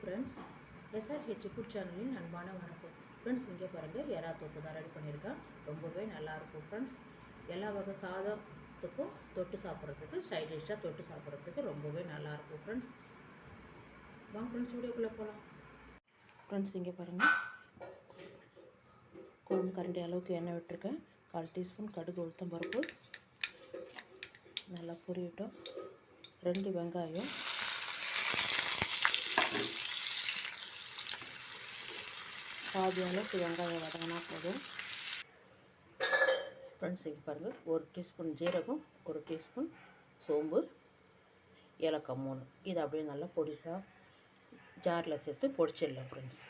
Friends, SRH food சேனலின் அன்பான வணக்கம். ஃப்ரெண்ட்ஸ், இங்கே பாருங்கள், எறா தொக்கு தான் ரெடி பண்ணியிருக்கேன். ரொம்பவே நல்லாயிருக்கும் ஃப்ரெண்ட்ஸ். எல்லா வகை சாதத்துக்கும் தொட்டு சாப்பிட்றதுக்கு, சைட் டிஷ்ஷாக தொட்டு சாப்பிட்றதுக்கு ரொம்பவே நல்லாயிருக்கும் ஃப்ரெண்ட்ஸ். வாங்க ஃப்ரெண்ட்ஸ், வீடியோக்குள்ளே போகலாம். ஃப்ரெண்ட்ஸ், இங்கே பாருங்கள், குழம்பு கரண்டி அளவுக்கு எண்ணெய் விட்டுருக்கேன். 1/4 டீஸ்பூன் கடுகு, உளுத்தம் பருப்பு நல்லா பொரியட்டும். 2 வெங்காயம், பாதி அளவுக்கு வெங்காயம் வதங்கினா போதும். ஃப்ரெண்ட்ஸ், இங்கே பாருங்கள், 1 டீஸ்பூன் ஜீரகம், 1 டீஸ்பூன் சோம்பு, ஏலக்காய் 3. இது அப்படியே நல்லா பொடிசாக ஜாரில் சேர்த்து பொடிச்சிடலாம் ஃப்ரெண்ட்ஸ்.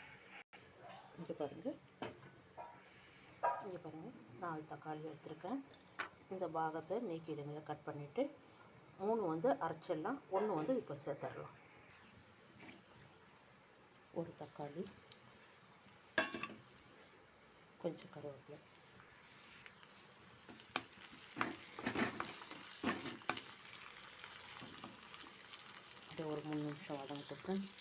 இங்கே பாருங்கள், 4 தக்காளி எடுத்துருக்கேன். இந்த பாகத்தை நீக்கிடுங்க, கட் பண்ணிவிட்டு 3 அரைச்சிடலாம். 1 இப்போ சேர்த்துடலாம். 1 தக்காளி, கொஞ்சம் கருவேப்பிலை, அப்படியே ஒரு 3 நிமிஷம் வதங்கிட்டு ஃப்ரெண்ட்ஸ்.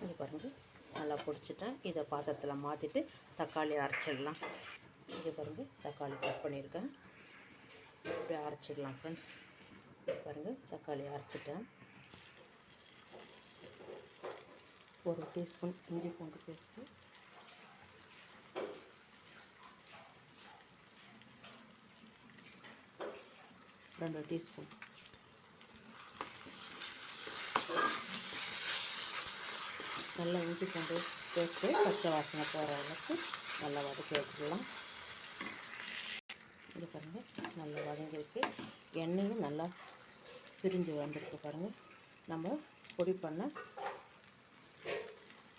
இங்கே பாருங்கள், நல்லா பொடிச்சிட்டேன். இதை பாத்திரத்தில் மாற்றிட்டு தக்காளி அரைச்சிடலாம். இங்கே பாருங்கள், தக்காளி கட் பண்ணியிருக்கேன். அப்படியே அரைச்சிடலாம் ஃப்ரெண்ட்ஸ். பாருங்கள், தக்காளி அரைச்சிட்டேன். 1 டீஸ்பூன் இஞ்சி பூண்டு பேஸ்ட்டு, 2 டீஸ்பூன் நல்லா இஞ்சி பூண்டு பேஸ்ட்டு பச்சை வாசனை போகிற அளவுக்கு நல்லா வதக்கி வச்சுக்கலாம். இது பாருங்கள், நல்லா வதங்கிருக்கு. எண்ணெயும் நல்லா பிரிஞ்சு வந்துருக்கு பாருங்கள். நம்ம பொடி பண்ண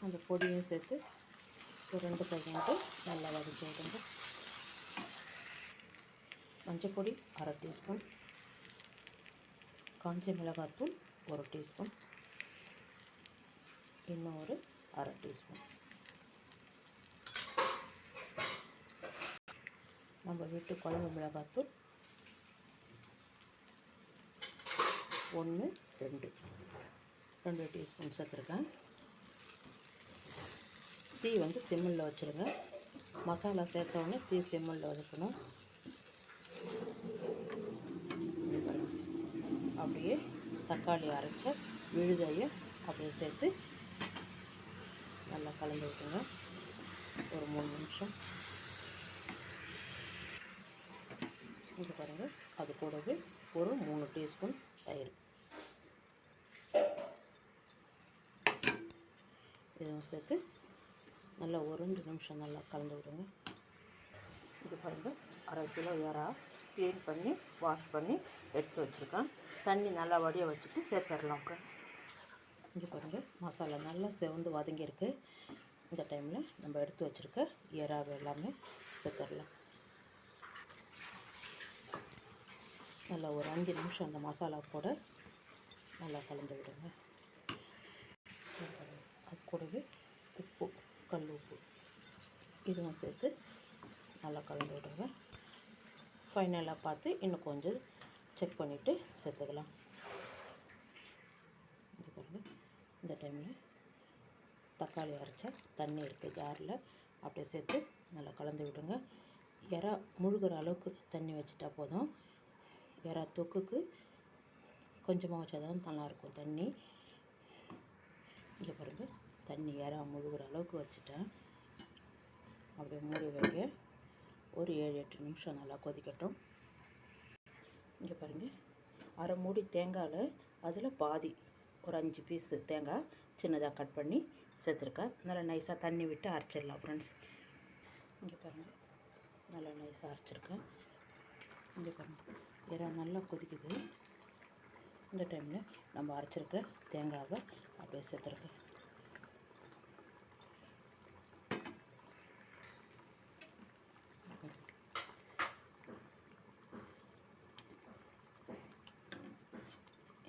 அந்த பொடியும் சேர்த்து 2 கையாண்டு நல்லா வதக்கி விடுங்க. மஞ்சள் பொடி 1/2 டீஸ்பூன், காஞ்ச மிளகாய்த்தூள் 1 டீஸ்பூன், இன்னும் ஒரு 1/2 டீஸ்பூன். நம்ம வீட்டு குழம்பு மிளகாய்த்தூள் 1, 2 டீஸ்பூன் சேர்த்துருக்கேன். தீ சிம்மில் வச்சுருங்க. மசாலா சேர்த்தோடனே தீ சிம்மில் வச்சுக்கணும். அப்படியே தக்காளி அரைச்ச விழுதையை அப்படியே சேர்த்து நல்லா கலந்து விட்டுங்க. ஒரு 3 நிமிஷம். இது பாருங்கள், அது கூடவே ஒரு 3 டீஸ்பூன் தயிர் இதுவும் சேர்த்து நல்லா ஒரு 2 நிமிஷம் நல்லா கலந்து விடுங்க. இது பாருங்கள், 1/2 கிலோ எறா க்ளீன் பண்ணி வாஷ் பண்ணி எடுத்து வச்சுருக்கேன். தண்ணி நல்லா வடிய வச்சுட்டு சேர்த்துடலாம் ஃப்ரெண்ட்ஸ். இங்கே பாருங்கள், மசாலா நல்லா செவந்து வதங்கியிருக்கு. இந்த டைமில் நம்ம எடுத்து வச்சுருக்க எறாவை எல்லாமே சேர்த்துடலாம். நல்லா ஒரு 5 நிமிஷம் அந்த மசாலா போட நல்லா கலந்து விடுங்க. அது கூடவே உப்பு, கல் உப்பு இதுவும் சேர்த்து நல்லா கலந்து விடுங்க. ஃபைனலாக பார்த்து இன்னும் கொஞ்சம் செக் பண்ணிவிட்டு சேர்த்துக்கலாம். இது பாருங்கள், இந்த டைமில் தக்காளி அரைச்சா தண்ணி இருக்குது ஜாரில், அப்படியே சேர்த்து நல்லா கலந்து விடுங்க. எறா முழுகிற அளவுக்கு தண்ணி வச்சுட்டா போதும். எறா தொக்குக்கு கொஞ்சமாக வச்சா தான் நல்லாயிருக்கும் தண்ணி. இங்கே பாருங்கள், தண்ணி எறா முழுகிற அளவுக்கு வச்சுட்டேன். அப்படியே மூடி வைக்க ஒரு 7-8 நிமிஷம் நல்லா கொதிக்கட்டும். இங்கே பாருங்கள், 1/2 மூடி தேங்காயில் அதில் பாதி ஒரு 5 பீஸு தேங்காய் சின்னதாக கட் பண்ணி சேர்த்துருக்கேன். நல்லா நைஸாக தண்ணி விட்டு அரைச்சிடலாம் ஃப்ரெண்ட்ஸ். இங்கே பாருங்கள், நல்லா நைஸாக அரைச்சிருக்கேன். இங்கே பாருங்கள், எறா நல்லா கொதிக்குது. இந்த டைமில் நம்ம அரைச்சிருக்க தேங்காவை அப்படியே சேர்த்துருக்கேன்.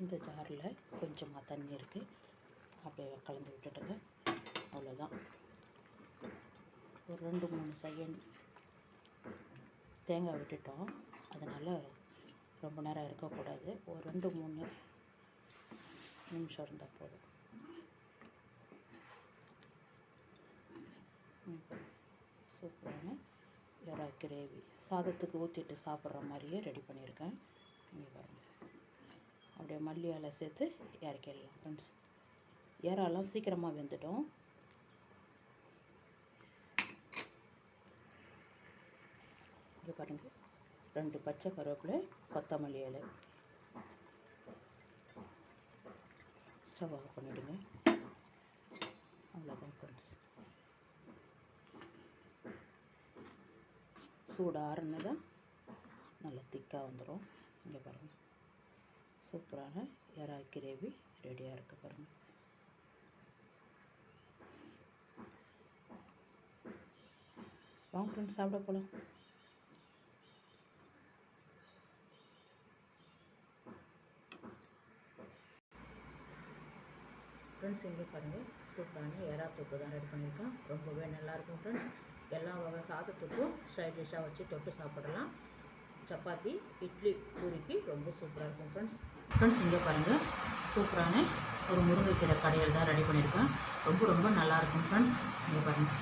இந்த ஜாரில் கொஞ்சமாக தண்ணி இருக்குது, அப்படியே கலந்து விட்டுட்டுங்க. அவ்வளோதான். ஒரு 2-3 செகண்ட் தேங்காய் விட்டுட்டோம், அதனால் ரொம்ப நேரம் இருக்கக்கூடாது. ஒரு 2-3 நிமிஷம் இருந்தால் போதும். சூப்பரான எறா கிரேவி சாதத்துக்கு ஊற்றிட்டு சாப்பிட்ற மாதிரியே ரெடி பண்ணியிருக்கேன். இங்கே பாருங்கள், அப்படியே மல்லி இலை சேர்த்து இறக்கிடலாம் ஃப்ரெண்ட்ஸ். எறாலாம் சீக்கிரமாக வெந்துடும். இங்கே பாருங்கள், 2 பச்சை கருவேப்பிலை, கொத்தமல்லி இலை. ஸ்டவ் ஆஃப் பண்ணிவிடுங்க. அவ்வளோதான் ஃப்ரெண்ட்ஸ். சூடு ஆறுனதான் நல்லா திக்காக வந்துடும். இங்கே பாருங்கள், சூப்பரான எறா கிரேவி ரெடியாக இருக்குது பாருங்கள். வாங்க ஃப்ரெண்ட்ஸ், சாப்பிட போகலாம். ஃப்ரெண்ட்ஸ், இங்கே பாருங்கள், சூப்பரான எறா தொக்கு தான் ரெடி பண்ணியிருக்கேன். ரொம்பவே நல்லாயிருக்கும் ஃப்ரெண்ட்ஸ். எல்லா வகை சாதத்துக்கும் சைட் டிஷ்ஷாக வச்சு தொட்டு சாப்பிடலாம். சப்பாத்தி, இட்லி, பூரிக்கு ரொம்ப சூப்பராக இருக்கும் ஃப்ரெண்ட்ஸ். இங்கே பாருங்கள், சூப்பரான ஒரு முருங்கைக்கீரை கடையில் தான் ரெடி பண்ணியிருக்கேன். ரொம்ப நல்லாயிருக்கும் ஃப்ரெண்ட்ஸ். இங்கே பாருங்கள்,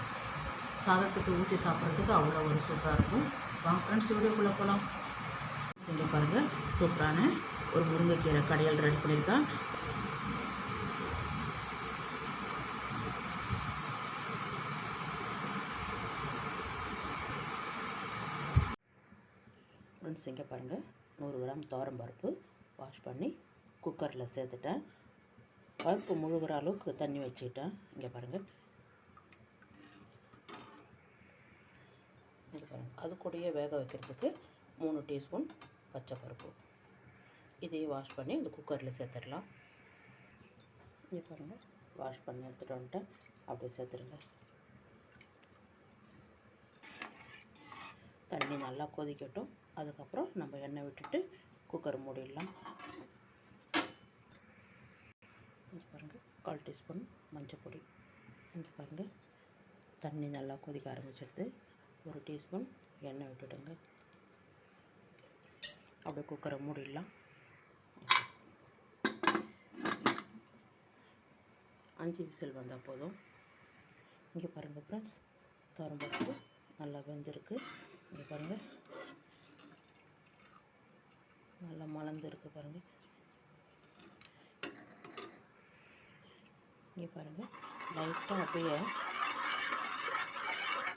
சாதத்துக்கு ஊற்றி சாப்பிட்றதுக்கு அவ்வளோ ஒரு சூப்பராக இருக்கும். வாங்க ஃப்ரெண்ட்ஸ், வீடியோக்குள்ளே போகலாம். இங்கே பாருங்கள், சூப்பரான ஒரு முருங்கைக்கீரை கடையில் ரெடி பண்ணியிருக்கேன். ஃப்ரெண்ட்ஸ், இங்கே பாருங்கள், 100 கிராம் துவரம்பருப்பு வாஷ் பண்ணி குக்கரில் சேர்த்துட்டேன். பருப்பு முழுகிற அளவுக்கு தண்ணி வச்சுக்கிட்டேன். இங்கே பாருங்கள், அது கூடயே வேக வைக்கிறதுக்கு 3 டீஸ்பூன் பச்சை பருப்பு இதையும் வாஷ் பண்ணி இந்த குக்கரில் சேர்த்துடலாம். இங்கே பாருங்கள், வாஷ் பண்ணி எடுத்துகிட்டு வந்துட்டேன். அப்படியே சேர்த்துருங்க. தண்ணி நல்லா கொதிக்கட்டும். அதுக்கப்புறம் நம்ம எண்ணெய் விட்டுட்டு குக்கர் மூடிடலாம். இங்கே பாருங்கள், 1/4 டீஸ்பூன் மஞ்சள் பொடி. இங்கே பாருங்கள், தண்ணி நல்லா கொதிக்க ஆரம்பிச்சிடுது. 1 டீஸ்பூன் எண்ணெய் விட்டுடுங்க. அப்படியே குக்கரை மூடிடலாம். 5 விசில் வந்தால் போதும். இங்கே பாருங்கள் ஃப்ரெண்ட்ஸ், துவரம்பருப்பு நல்லா வெந்திருக்கு. இங்கே பாருங்கள், நல்லா மலர்ந்துருக்கு பாருங்கள். இங்கே பாருங்கள், லைட்டாக அப்படியே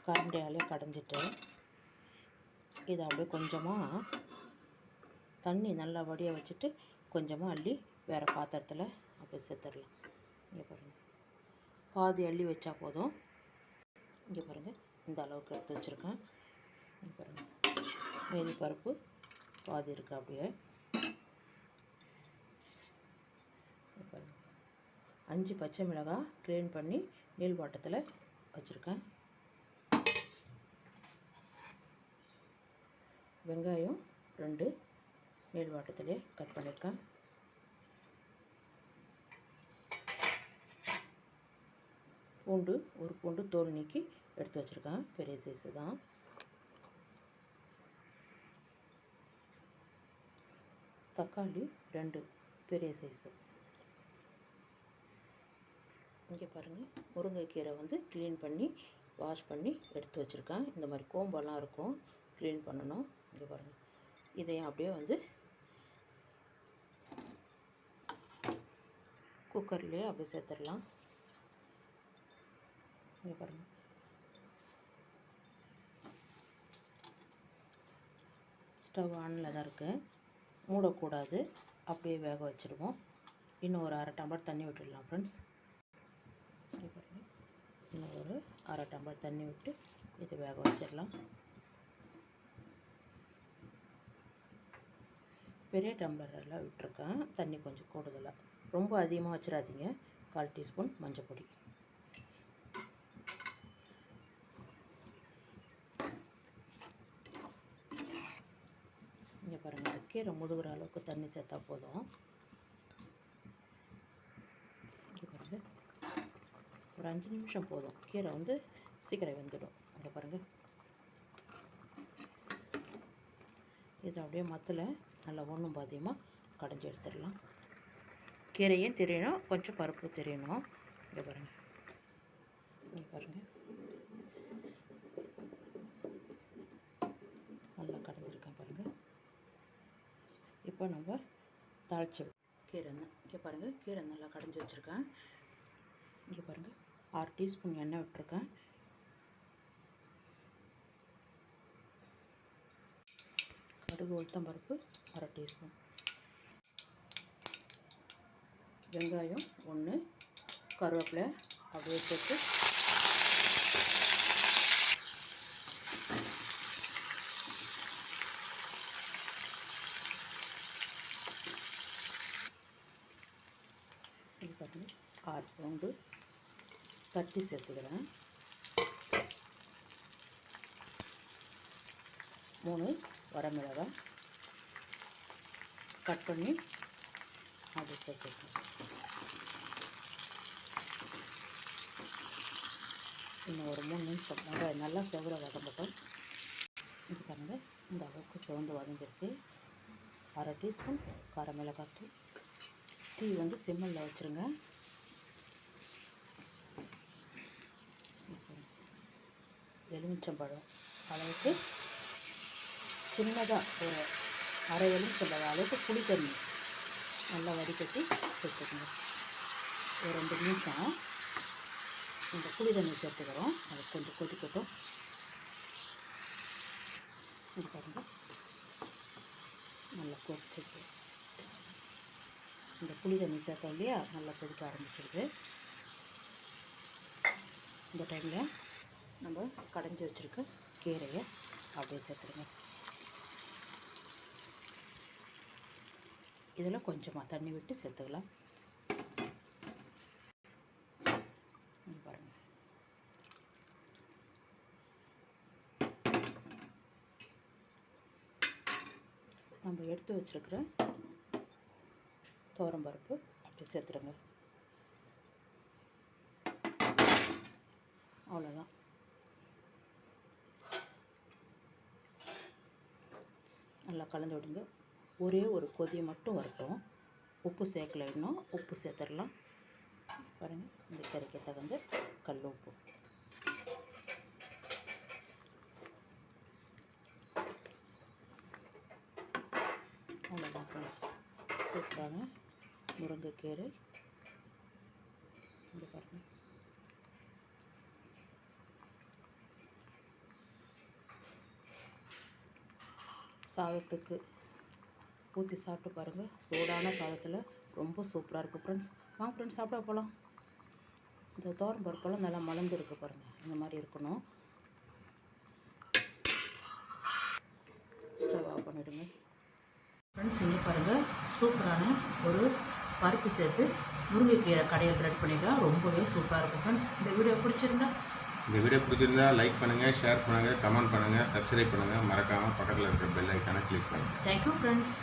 கரண்டியாலே கடைஞ்சிட்டு இதை அப்படியே கொஞ்சமாக தண்ணி நல்லா வடிய வச்சுட்டு கொஞ்சமாக அள்ளி வேறு பாத்திரத்தில் அப்படியே சேர்த்துடலாம். இங்கே பாருங்கள், பாதி அள்ளி வச்சா போதும். இங்கே பாருங்கள், இந்த அளவுக்கு எடுத்து வச்சுருக்கேன். இங்கே பாருங்கள், மீதி பருப்பு பாதி இருக்குது. அப்படியே பாருங்கள், 5 பச்சை மிளகாய் க்ளீன் பண்ணி நீள் வாட்டத்தில் வச்சுருக்கேன். வெங்காயம் 2 நீள் வாட்டத்திலே கட் பண்ணியிருக்கேன். பூண்டு 1 பூண்டு தோல் நீக்கி எடுத்து வச்சுருக்கேன். பெரிய சைஸு தான். தக்காளி 2 பெரிய சைஸு. இங்கே பாருங்கள், முருங்கைக்கீரை க்ளீன் பண்ணி வாஷ் பண்ணி எடுத்து வச்சுருக்கேன். இந்த மாதிரி கோம்பெல்லாம் இருக்கும், க்ளீன் பண்ணணும். இங்கே பாருங்கள், இதையும் அப்படியே குக்கர்லேயே அப்படியே சேர்த்துடலாம். இங்கே பாருங்கள், ஸ்டவ் ஆனில் தான் இருக்குது. மூடக்கூடாது, அப்படியே வேக வச்சுடுவோம். இன்னும் ஒரு 1/2 டம்ளர் தண்ணி விட்டுடலாம் ஃப்ரெண்ட்ஸ். இங்கே பாருங்கள், இன்னும் ஒரு 1/2 டம்ளர் தண்ணி விட்டு இதை வேக வச்சிடலாம். பெரிய டம்ளரெல்லாம் விட்டுருக்கேன். தண்ணி கொஞ்சம் கூடுதலாக, ரொம்ப அதிகமாக வச்சிடாதீங்க. 1/4 டீஸ்பூன் மஞ்சள் பொடி. இங்கே பாருங்கள், கீரை முழுகிற அளவுக்கு தண்ணி சேர்த்தா போதும். இங்கே பாருங்கள், ஒரு 5 நிமிஷம் போதும். கீரை சீக்கிரம் வெந்துடும். இங்கே பாருங்கள், இதை அப்படியே மத்தில் நல்லா ஒன்றும் பாதியமாக கடைஞ்சி எடுத்துடலாம். கீரையும் தெரியணும், கொஞ்சம் பருப்பு தெரியணும். இங்கே பாருங்கள், இங்கே பாருங்கள், நல்லா கடைஞ்சிருக்கேன் பாருங்கள். இப்போ நம்ம தாளிச்சு கீரை இங்கே பாருங்கள், கீரை நல்லா கடைஞ்சி வச்சுருக்கேன். இங்கே பாருங்கள், 6 டீஸ்பூன் எண்ணெய் விட்டுருக்கேன். கடுகு உளுத்தம் பருப்பு 1/2 டீஸ்பூன், வெங்காயம் 1, கருவேப்பிலை அப்படியே சேர்த்து இது பார்த்தீங்கன்னா 6 பூண்டு தட்டி சேர்த்துக்கிறேன். 3 வரமிளகாய் கட் பண்ணி அப்படி சேர்த்துக்கிறேன். இன்னும் ஒரு 3 நிமிஷம் வெங்காயம் நல்லா செவர வதங்கட்டும். இது பாருங்கள், இந்த அளவுக்கு சிவந்து வதங்கிருக்கு. 1/2 டீஸ்பூன் கார மிளகாய் தூள். தீ வந்து சிம்மில் வச்சுருங்க. எலுமிச்சம்பழம் அளவுக்கு சின்னதாக ஒரு 1/2 எலுமிச்சம்பழம் அளவுக்கு புளி தண்ணி நல்லா வடிகட்டி சேர்த்துக்கணும். ஒரு 2 நிமிஷம் இந்த புளி தண்ணி சேர்த்துக்கிறோம். அது கொஞ்சம் கொதிக்கட்டும். இது பாருங்கள், நல்லா கொதிச்சிருக்கு. இந்த புளி தண்ணி சேர்த்தோம் இல்லையா, நல்லா கொதிக்க ஆரம்பிச்சிருக்கு. இந்த டைமில் நம்ம கடைஞ்சி வச்சுருக்க கீரையை அப்படியே சேர்த்துருங்க. இதில் கொஞ்சமாக தண்ணி விட்டு சேர்த்துக்கலாம். பாருங்கள், நம்ம எடுத்து வச்சுருக்கிற துவரம்பருப்பு அப்படி சேர்த்துருங்க. அவ்வளோதான். நல்லா கலந்து விடுங்க. ஒரே ஒரு கொதியை மட்டும் வரட்டும். உப்பு சேர்க்கல, இன்னும் உப்பு சேர்த்துடலாம். பாருங்கள், இந்த கறிக்கு தகுந்த கல் உப்பு. அவ்வளோதான் ஃப்ரெண்ட்ஸ், சூப்பரான முருங்கைக்கீரை. இங்கே பாருங்கள், சாதத்துக்கு ஊற்றி சாப்பிட்டு பாருங்கள். சூடான சாதத்தில் ரொம்ப சூப்பராக இருக்குது ஃப்ரெண்ட்ஸ். வாங்க ஃப்ரெண்ட்ஸ், சாப்பிட போகலாம். இந்த தோரம் பருப்பெல்லாம் நல்லா மலர்ந்து இருக்குது பாருங்கள். இந்த மாதிரி இருக்கணும். ஸ்டவ் ஆஃப் பண்ணிவிடுங்க ஃப்ரெண்ட்ஸ். இங்கே பாருங்கள், சூப்பரான ஒரு பருப்பு சேர்த்து முருங்கைக்கீரை கடையில் ரெடி பண்ணிக்க ரொம்பவே சூப்பராக இருக்கும் ஃப்ரெண்ட்ஸ். இந்த வீடியோ பிடிச்சிருந்தா லைக் பண்ணுங்கள், ஷேர் பண்ணுங்கள், கமெண்ட் பண்ணுங்கள், சப்ஸ்கிரைப் பண்ணுங்கள். மறக்காமல் பக்கத்தில் இருக்கிற பெல் ஐக்கானை கிளிக் பண்ணுங்கள். Thank you friends.